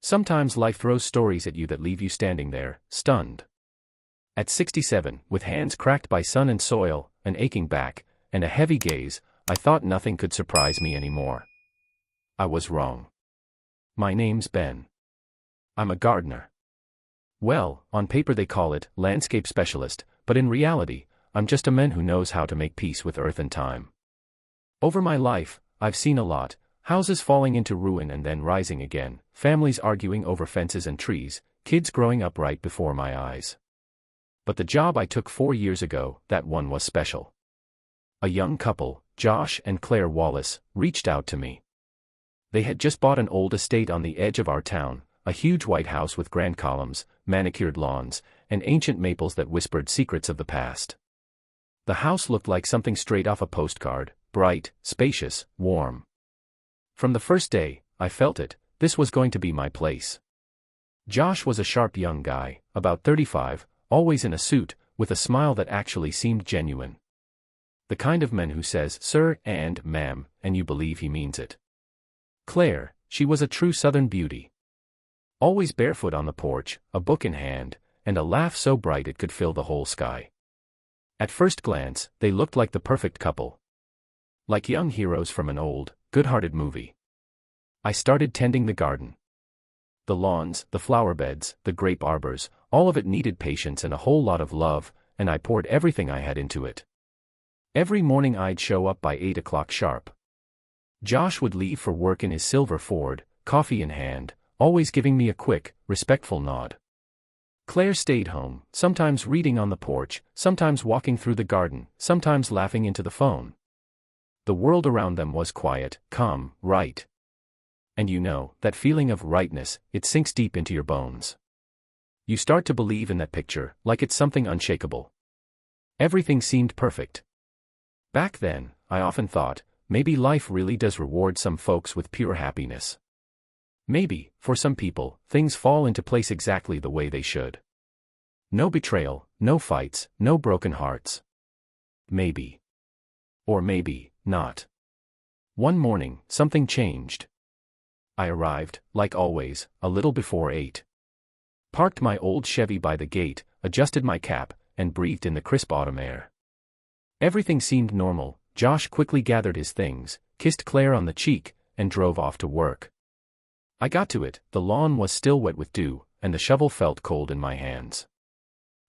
Sometimes life throws stories at you that leave you standing there, stunned. At 67, with hands cracked by sun and soil, an aching back, and a heavy gaze, I thought nothing could surprise me anymore. I was wrong. My name's Ben. I'm a gardener. Well, on paper they call it landscape specialist, but in reality, I'm just a man who knows how to make peace with earth and time. Over my life, I've seen a lot: houses falling into ruin and then rising again, families arguing over fences and trees, kids growing up right before my eyes. But the job I took 4 years ago, that one was special. A young couple, Josh and Claire Wallace, reached out to me. They had just bought an old estate on the edge of our town, a huge white house with grand columns, manicured lawns, and ancient maples that whispered secrets of the past. The house looked like something straight off a postcard, bright, spacious, warm. From the first day, I felt it: this was going to be my place. Josh was a sharp young guy, about 35, always in a suit, with a smile that actually seemed genuine. The kind of man who says "sir" and "ma'am," and you believe he means it. Claire, she was a true Southern beauty. Always barefoot on the porch, a book in hand, and a laugh so bright it could fill the whole sky. At first glance, they looked like the perfect couple. Like young heroes from an old, good-hearted movie. I started tending the garden. The lawns, the flower beds, the grape arbors, all of it needed patience and a whole lot of love, and I poured everything I had into it. Every morning I'd show up by 8 o'clock sharp. Josh would leave for work in his silver Ford, coffee in hand, always giving me a quick, respectful nod. Claire stayed home, sometimes reading on the porch, sometimes walking through the garden, sometimes laughing into the phone. The world around them was quiet, calm, right. And you know, that feeling of rightness, it sinks deep into your bones. You start to believe in that picture, like it's something unshakable. Everything seemed perfect. Back then, I often thought, maybe life really does reward some folks with pure happiness. Maybe, for some people, things fall into place exactly the way they should. No betrayal, no fights, no broken hearts. Maybe. Or maybe not. One morning, something changed. I arrived, like always, a little before 8. Parked my old Chevy by the gate, adjusted my cap, and breathed in the crisp autumn air. Everything seemed normal. Josh quickly gathered his things, kissed Claire on the cheek, and drove off to work. I got to it, the lawn was still wet with dew, and the shovel felt cold in my hands.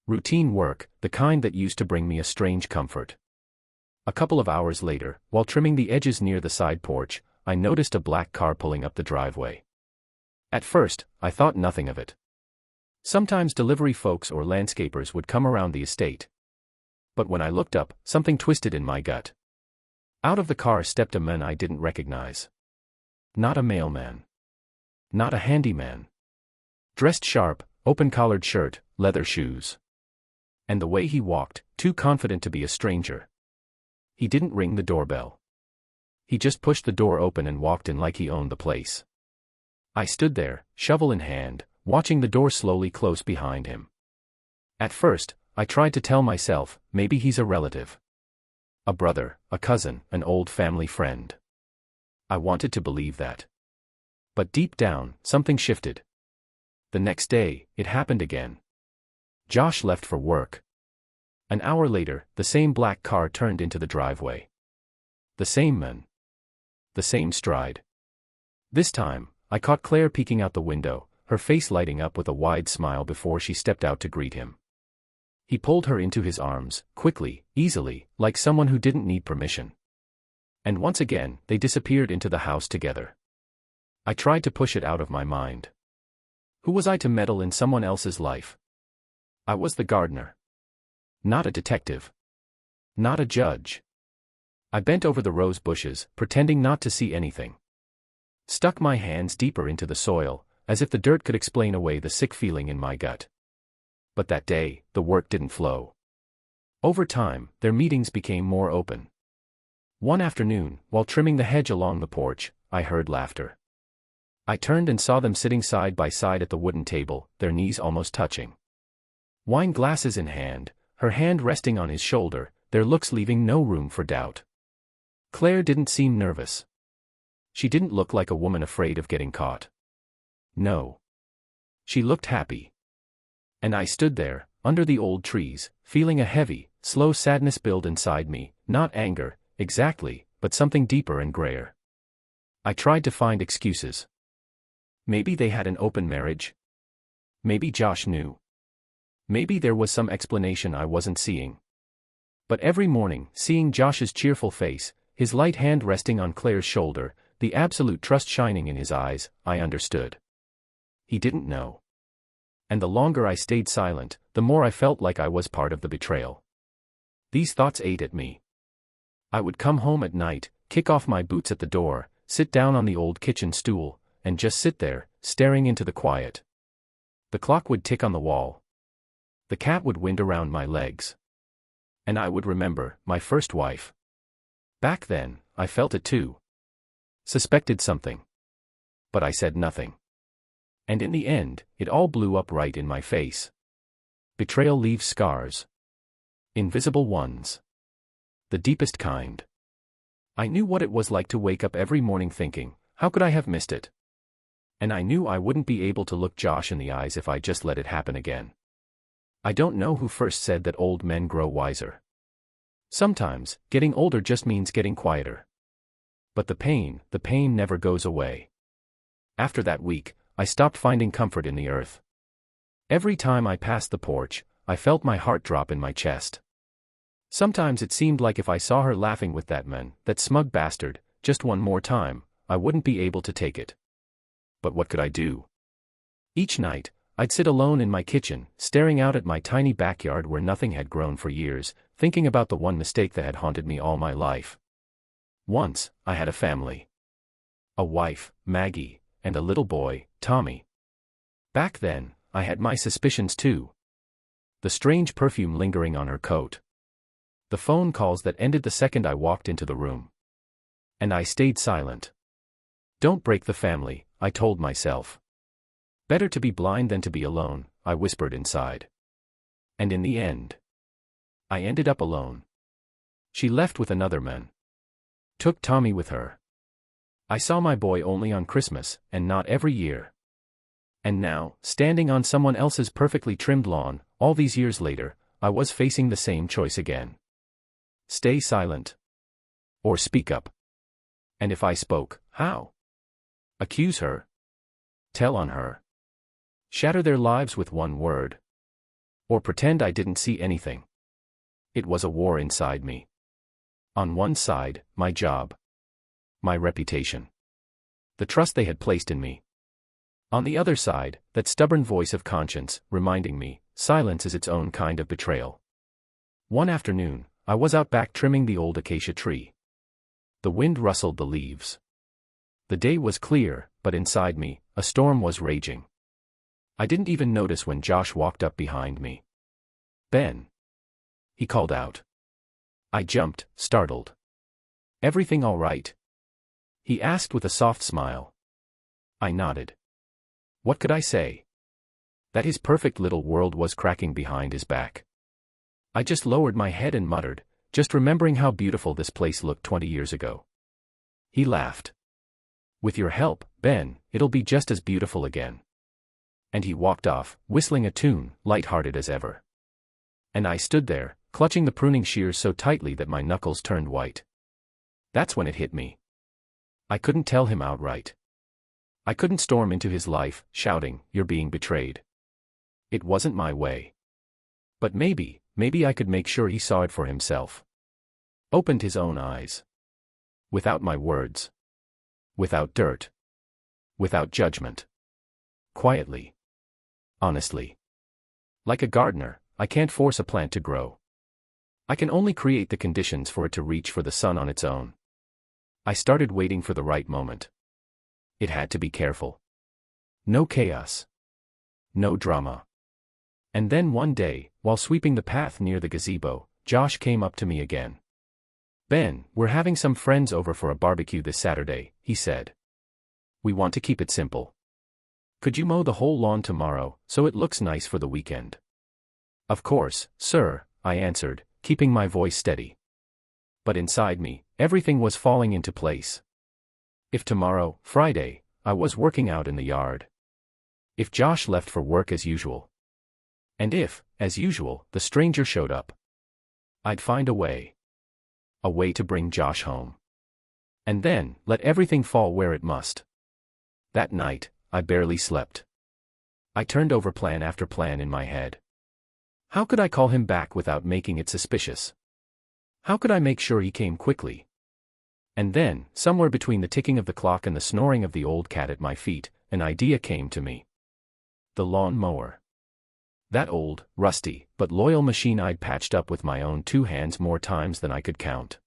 Routine work, the kind that used to bring me a strange comfort. A couple of hours later, while trimming the edges near the side porch, I noticed a black car pulling up the driveway. At first, I thought nothing of it. Sometimes delivery folks or landscapers would come around the estate. But when I looked up, something twisted in my gut. Out of the car stepped a man I didn't recognize. Not a mailman. Not a handyman. Dressed sharp, open-collared shirt, leather shoes. And the way he walked, too confident to be a stranger. He didn't ring the doorbell. He just pushed the door open and walked in like he owned the place. I stood there, shovel in hand, watching the door slowly close behind him. At first, I tried to tell myself, maybe he's a relative. A brother, a cousin, an old family friend. I wanted to believe that. But deep down, something shifted. The next day, it happened again. Josh left for work. An hour later, the same black car turned into the driveway. The same man. The same stride. This time, I caught Claire peeking out the window, her face lighting up with a wide smile before she stepped out to greet him. He pulled her into his arms, quickly, easily, like someone who didn't need permission. And once again, they disappeared into the house together. I tried to push it out of my mind. Who was I to meddle in someone else's life? I was the gardener. Not a detective. Not a judge. I bent over the rose bushes, pretending not to see anything. Stuck my hands deeper into the soil, as if the dirt could explain away the sick feeling in my gut. But that day, the work didn't flow. Over time, their meetings became more open. One afternoon, while trimming the hedge along the porch, I heard laughter. I turned and saw them sitting side by side at the wooden table, their knees almost touching. Wine glasses in hand, her hand resting on his shoulder, their looks leaving no room for doubt. Claire didn't seem nervous. She didn't look like a woman afraid of getting caught. No. She looked happy. And I stood there, under the old trees, feeling a heavy, slow sadness build inside me, not anger, exactly, but something deeper and grayer. I tried to find excuses. Maybe they had an open marriage. Maybe Josh knew. Maybe there was some explanation I wasn't seeing. But every morning, seeing Josh's cheerful face, his light hand resting on Claire's shoulder, the absolute trust shining in his eyes, I understood. He didn't know. And the longer I stayed silent, the more I felt like I was part of the betrayal. These thoughts ate at me. I would come home at night, kick off my boots at the door, sit down on the old kitchen stool, and just sit there, staring into the quiet. The clock would tick on the wall. The cat would wind around my legs. And I would remember my first wife. Back then, I felt it too. Suspected something. But I said nothing. And in the end, it all blew up right in my face. Betrayal leaves scars. Invisible ones. The deepest kind. I knew what it was like to wake up every morning thinking, how could I have missed it? And I knew I wouldn't be able to look Josh in the eyes if I just let it happen again. I don't know who first said that old men grow wiser. Sometimes, getting older just means getting quieter. But the pain never goes away. After that week, I stopped finding comfort in the earth. Every time I passed the porch, I felt my heart drop in my chest. Sometimes it seemed like if I saw her laughing with that man, that smug bastard, just one more time, I wouldn't be able to take it. But what could I do? Each night, I'd sit alone in my kitchen, staring out at my tiny backyard where nothing had grown for years, thinking about the one mistake that had haunted me all my life. Once, I had a family. A wife, Maggie, and a little boy, Tommy. Back then, I had my suspicions too. The strange perfume lingering on her coat. The phone calls that ended the second I walked into the room. And I stayed silent. Don't break the family, I told myself. Better to be blind than to be alone, I whispered inside. And in the end, I ended up alone. She left with another man. Took Tommy with her. I saw my boy only on Christmas, and not every year. And now, standing on someone else's perfectly trimmed lawn, all these years later, I was facing the same choice again. Stay silent. Or speak up. And if I spoke, how? Accuse her? Tell on her? Shatter their lives with one word? Or pretend I didn't see anything? It was a war inside me. On one side, my job. My reputation. The trust they had placed in me. On the other side, that stubborn voice of conscience, reminding me, silence is its own kind of betrayal. One afternoon, I was out back trimming the old acacia tree. The wind rustled the leaves. The day was clear, but inside me, a storm was raging. I didn't even notice when Josh walked up behind me. Ben. He called out. I jumped, startled. Everything all right? He asked with a soft smile. I nodded. What could I say? That his perfect little world was cracking behind his back. I just lowered my head and muttered, just remembering how beautiful this place looked 20 years ago. He laughed. With your help, Ben, it'll be just as beautiful again. And he walked off, whistling a tune, light-hearted as ever. And I stood there, clutching the pruning shears so tightly that my knuckles turned white. That's when it hit me. I couldn't tell him outright. I couldn't storm into his life, shouting, "You're being betrayed." It wasn't my way. But maybe I could make sure he saw it for himself. Opened his own eyes. Without my words. Without dirt. Without judgment. Quietly. Honestly. Like a gardener, I can't force a plant to grow. I can only create the conditions for it to reach for the sun on its own. I started waiting for the right moment. It had to be careful. No chaos. No drama. And then one day, while sweeping the path near the gazebo, Josh came up to me again. Ben, we're having some friends over for a barbecue this Saturday, he said. We want to keep it simple. Could you mow the whole lawn tomorrow, so it looks nice for the weekend? Of course, sir, I answered, keeping my voice steady. But inside me, everything was falling into place. If tomorrow, Friday, I was working out in the yard. If Josh left for work as usual. And if, as usual, the stranger showed up. I'd find a way. A way to bring Josh home. And then, let everything fall where it must. That night, I barely slept. I turned over plan after plan in my head. How could I call him back without making it suspicious? How could I make sure he came quickly? And then, somewhere between the ticking of the clock and the snoring of the old cat at my feet, an idea came to me. The lawn mower. That old, rusty, but loyal machine I'd patched up with my own 2 hands more times than I could count.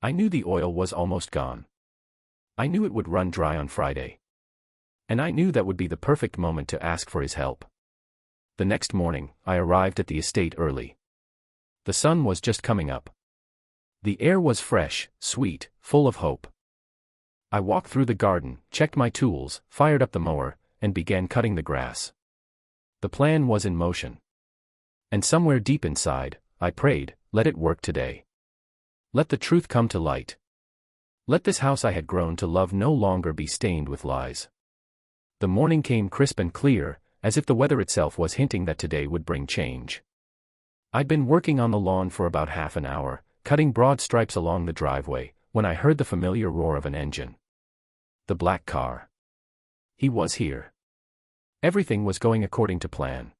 I knew the oil was almost gone. I knew it would run dry on Friday. And I knew that would be the perfect moment to ask for his help. The next morning, I arrived at the estate early. The sun was just coming up. The air was fresh, sweet, full of hope. I walked through the garden, checked my tools, fired up the mower, and began cutting the grass. The plan was in motion. And somewhere deep inside, I prayed, let it work today. Let the truth come to light. Let this house I had grown to love no longer be stained with lies. The morning came crisp and clear, as if the weather itself was hinting that today would bring change. I'd been working on the lawn for about half an hour, cutting broad stripes along the driveway, when I heard the familiar roar of an engine. The black car. He was here. Everything was going according to plan.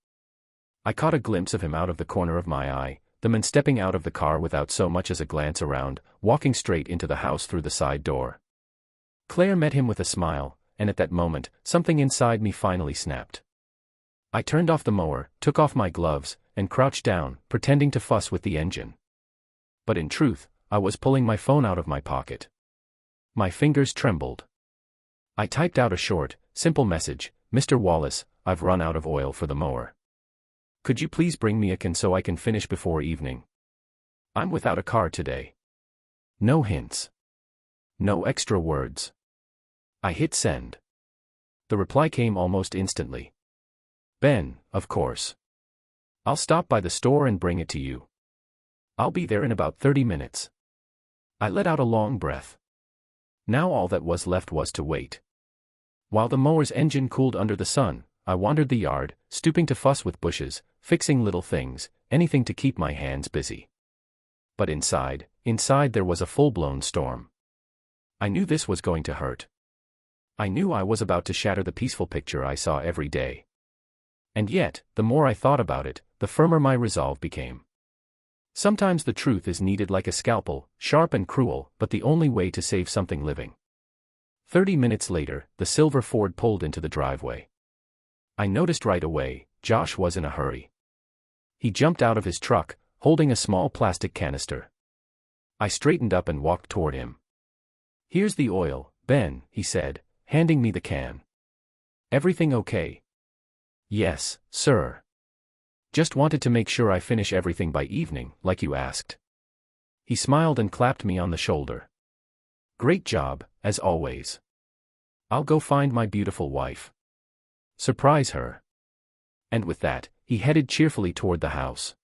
I caught a glimpse of him out of the corner of my eye, the man stepping out of the car without so much as a glance around, walking straight into the house through the side door. Claire met him with a smile, and at that moment, something inside me finally snapped. I turned off the mower, took off my gloves, and crouched down, pretending to fuss with the engine. But in truth, I was pulling my phone out of my pocket. My fingers trembled. I typed out a short, simple message, "Mr. Wallace, I've run out of oil for the mower. Could you please bring me a can so I can finish before evening? I'm without a car today." No hints. No extra words. I hit send. The reply came almost instantly. "Ben, of course. I'll stop by the store and bring it to you. I'll be there in about 30 minutes. I let out a long breath. Now all that was left was to wait. While the mower's engine cooled under the sun, I wandered the yard, stooping to fuss with bushes, fixing little things, anything to keep my hands busy. But inside there was a full-blown storm. I knew this was going to hurt. I knew I was about to shatter the peaceful picture I saw every day. And yet, the more I thought about it, the firmer my resolve became. Sometimes the truth is needed like a scalpel, sharp and cruel, but the only way to save something living. 30 minutes later, the silver Ford pulled into the driveway. I noticed right away, Josh was in a hurry. He jumped out of his truck, holding a small plastic canister. I straightened up and walked toward him. "Here's the oil, Ben," he said, handing me the can. "Everything okay?" "Yes, sir. Just wanted to make sure I finish everything by evening, like you asked." He smiled and clapped me on the shoulder. "Great job, as always. I'll go find my beautiful wife. Surprise her." And with that, he headed cheerfully toward the house.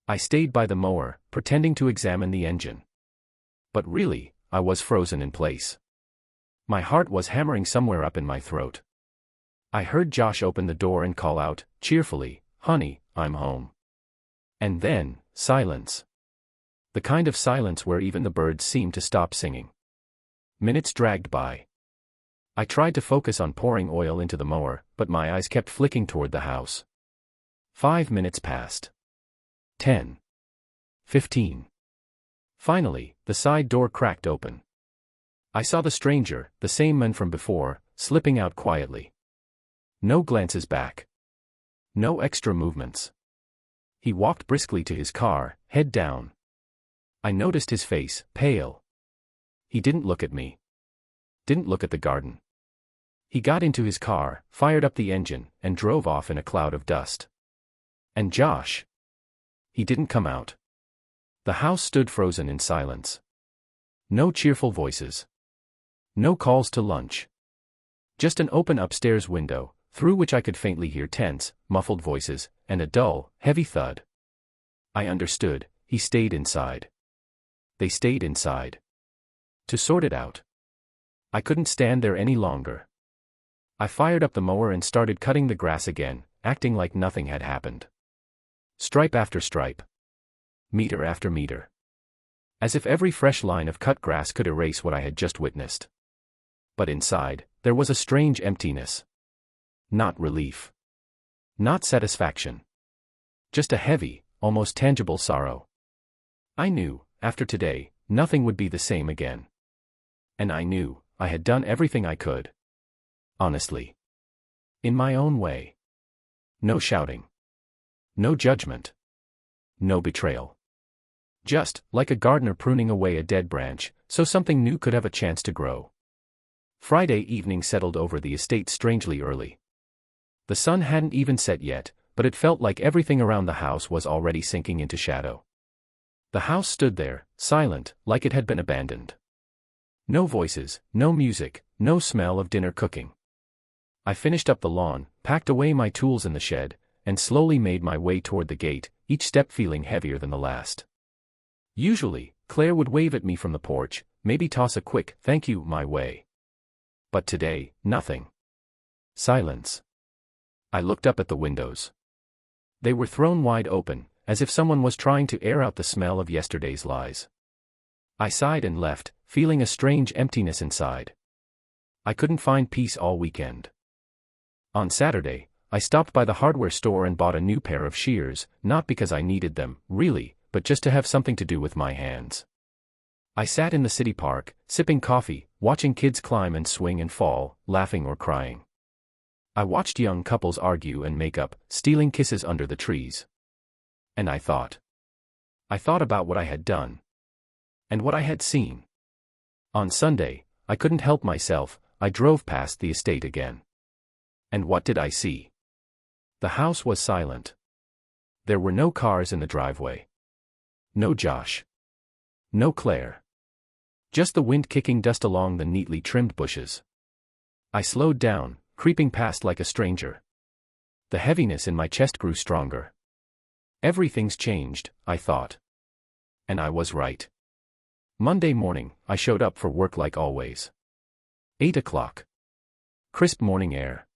I stayed by the mower, pretending to examine the engine. But really, I was frozen in place. My heart was hammering somewhere up in my throat. I heard Josh open the door and call out, cheerfully, "Honey, I'm home." And then, silence. The kind of silence where even the birds seemed to stop singing. Minutes dragged by. I tried to focus on pouring oil into the mower, but my eyes kept flicking toward the house. 5 minutes passed. 10. 15. Finally, the side door cracked open. I saw the stranger, the same man from before, slipping out quietly. No glances back. No extra movements. He walked briskly to his car, head down. I noticed his face, pale. He didn't look at me. Didn't look at the garden. He got into his car, fired up the engine, and drove off in a cloud of dust. And Josh? He didn't come out. The house stood frozen in silence. No cheerful voices. No calls to lunch. Just an open upstairs window, through which I could faintly hear tense, muffled voices, and a dull, heavy thud. I understood, he stayed inside. They stayed inside. To sort it out. I couldn't stand there any longer. I fired up the mower and started cutting the grass again, acting like nothing had happened. Stripe after stripe. Meter after meter. As if every fresh line of cut grass could erase what I had just witnessed. But inside, there was a strange emptiness. Not relief. Not satisfaction. Just a heavy, almost tangible sorrow. I knew, after today, nothing would be the same again. And I knew, I had done everything I could. Honestly. In my own way. No shouting. No judgment. No betrayal. Just, like a gardener pruning away a dead branch, so something new could have a chance to grow. Friday evening settled over the estate strangely early. The sun hadn't even set yet, but it felt like everything around the house was already sinking into shadow. The house stood there, silent, like it had been abandoned. No voices, no music, no smell of dinner cooking. I finished up the lawn, packed away my tools in the shed, and slowly made my way toward the gate, each step feeling heavier than the last. Usually, Claire would wave at me from the porch, maybe toss a quick "thank you" my way. But today, nothing. Silence. I looked up at the windows. They were thrown wide open, as if someone was trying to air out the smell of yesterday's lies. I sighed and left, feeling a strange emptiness inside. I couldn't find peace all weekend. On Saturday, I stopped by the hardware store and bought a new pair of shears, not because I needed them, really, but just to have something to do with my hands. I sat in the city park, sipping coffee, watching kids climb and swing and fall, laughing or crying. I watched young couples argue and make up, stealing kisses under the trees. And I thought. I thought about what I had done. And what I had seen. On Sunday, I couldn't help myself, I drove past the estate again. And what did I see? The house was silent. There were no cars in the driveway. No Josh. No Claire. Just the wind kicking dust along the neatly trimmed bushes. I slowed down, creeping past like a stranger. The heaviness in my chest grew stronger. Everything's changed, I thought. And I was right. Monday morning, I showed up for work like always. 8 o'clock. Crisp morning air.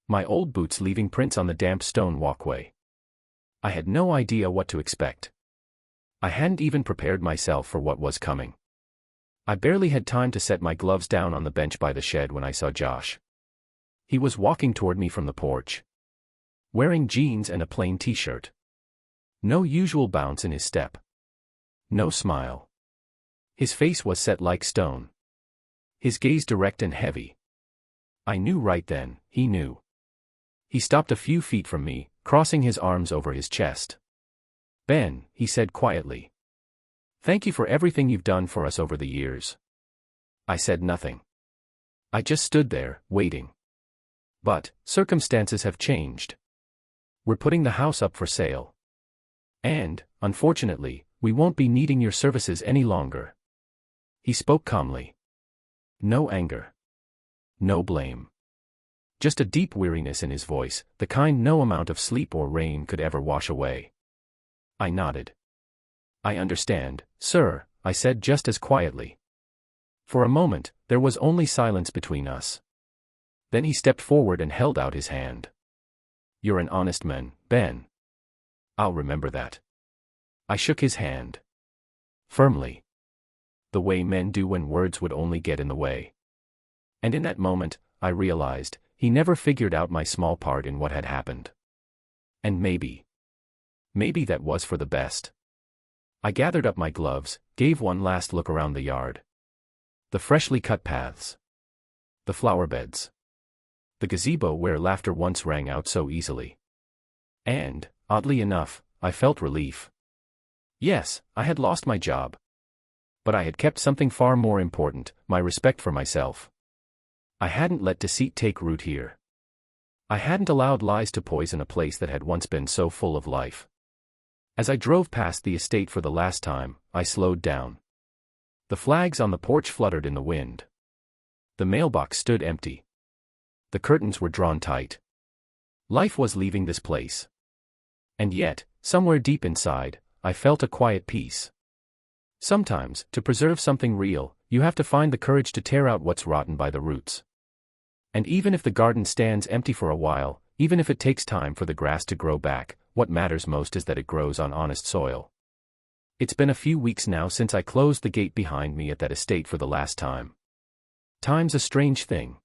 My old boots leaving prints on the damp stone walkway. I had no idea what to expect. I hadn't even prepared myself for what was coming. I barely had time to set my gloves down on the bench by the shed when I saw Josh. He was walking toward me from the porch. Wearing jeans and a plain t-shirt. No usual bounce in his step. No smile. His face was set like stone. His gaze direct and heavy. I knew right then, he knew. He stopped a few feet from me, crossing his arms over his chest. "Ben," he said quietly. "Thank you for everything you've done for us over the years." I said nothing. I just stood there, waiting. But, circumstances have changed. We're putting the house up for sale. And, unfortunately, we won't be needing your services any longer. He spoke calmly. No anger. No blame. Just a deep weariness in his voice, the kind no amount of sleep or rain could ever wash away. I nodded. "I understand, sir," I said just as quietly. For a moment, there was only silence between us. Then he stepped forward and held out his hand. "You're an honest man, Ben. I'll remember that." I shook his hand. Firmly. The way men do when words would only get in the way. And in that moment, I realized, he never figured out my small part in what had happened. And maybe that was for the best. I gathered up my gloves, gave one last look around the yard. The freshly cut paths. The flower beds. The gazebo where laughter once rang out so easily. And, oddly enough, I felt relief. Yes, I had lost my job. But I had kept something far more important, my respect for myself. I hadn't let deceit take root here. I hadn't allowed lies to poison a place that had once been so full of life. As I drove past the estate for the last time, I slowed down. The flags on the porch fluttered in the wind. The mailbox stood empty. The curtains were drawn tight. Life was leaving this place. And yet, somewhere deep inside, I felt a quiet peace. Sometimes, to preserve something real, you have to find the courage to tear out what's rotten by the roots. And even if the garden stands empty for a while, even if it takes time for the grass to grow back, what matters most is that it grows on honest soil. It's been a few weeks now since I closed the gate behind me at that estate for the last time. Time's a strange thing.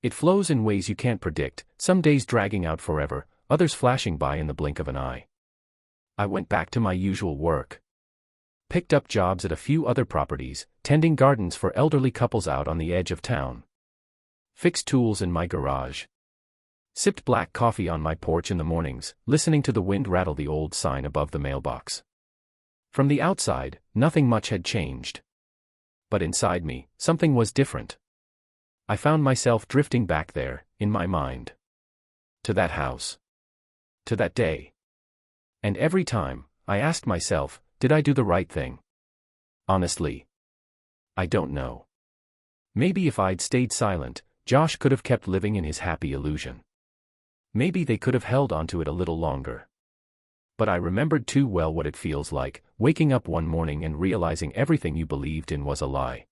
It flows in ways you can't predict, some days dragging out forever, others flashing by in the blink of an eye. I went back to my usual work. Picked up jobs at a few other properties, tending gardens for elderly couples out on the edge of town. Fixed tools in my garage. Sipped black coffee on my porch in the mornings, listening to the wind rattle the old sign above the mailbox. From the outside, nothing much had changed. But inside me, something was different. I found myself drifting back there, in my mind. To that house. To that day. And every time, I asked myself, did I do the right thing? Honestly, I don't know. Maybe if I'd stayed silent, Josh could have kept living in his happy illusion. Maybe they could have held onto it a little longer. But I remembered too well what it feels like, waking up one morning and realizing everything you believed in was a lie.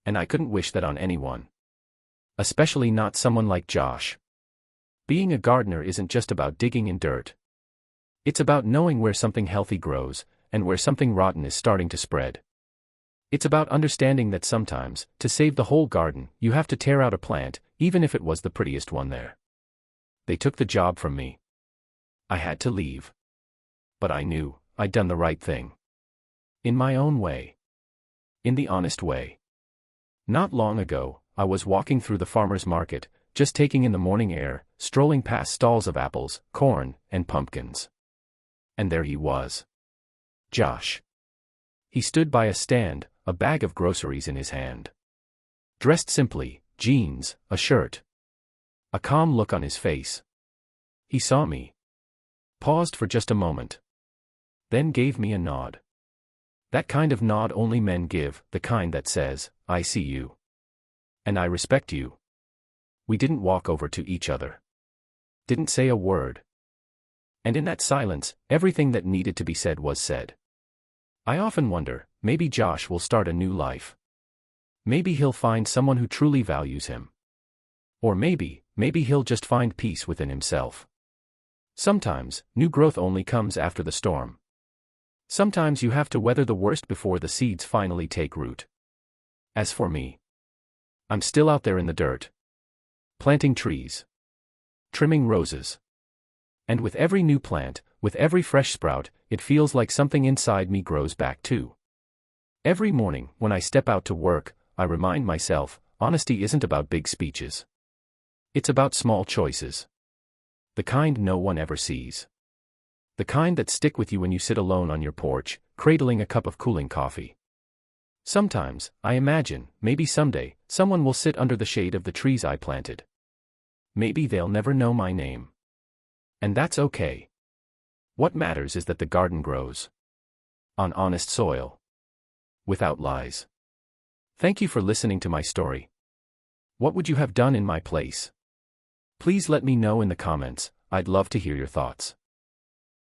And I couldn't wish that on anyone. Especially not someone like Josh. Being a gardener isn't just about digging in dirt. It's about knowing where something healthy grows, and where something rotten is starting to spread. It's about understanding that sometimes, to save the whole garden, you have to tear out a plant, even if it was the prettiest one there. They took the job from me. I had to leave. But I knew, I'd done the right thing. In my own way. In the honest way. Not long ago, I was walking through the farmer's market, just taking in the morning air, strolling past stalls of apples, corn, and pumpkins. And there he was. Josh. He stood by a stand, a bag of groceries in his hand. Dressed simply, jeans, a shirt. A calm look on his face. He saw me. Paused for just a moment. Then gave me a nod. That kind of nod only men give, the kind that says, I see you. And I respect you. We didn't walk over to each other. Didn't say a word. And in that silence, everything that needed to be said was said. I often wonder, maybe Josh will start a new life. Maybe he'll find someone who truly values him. Or maybe he'll just find peace within himself. Sometimes, new growth only comes after the storm. Sometimes you have to weather the worst before the seeds finally take root. As for me, I'm still out there in the dirt. Planting trees. Trimming roses. And with every new plant, with every fresh sprout, it feels like something inside me grows back too. Every morning, when I step out to work, I remind myself, honesty isn't about big speeches. It's about small choices. The kind no one ever sees. The kind that stick with you when you sit alone on your porch, cradling a cup of cooling coffee. Sometimes, I imagine, maybe someday, someone will sit under the shade of the trees I planted. Maybe they'll never know my name. And that's okay. What matters is that the garden grows. On honest soil. Without lies. Thank you for listening to my story. What would you have done in my place? Please let me know in the comments, I'd love to hear your thoughts.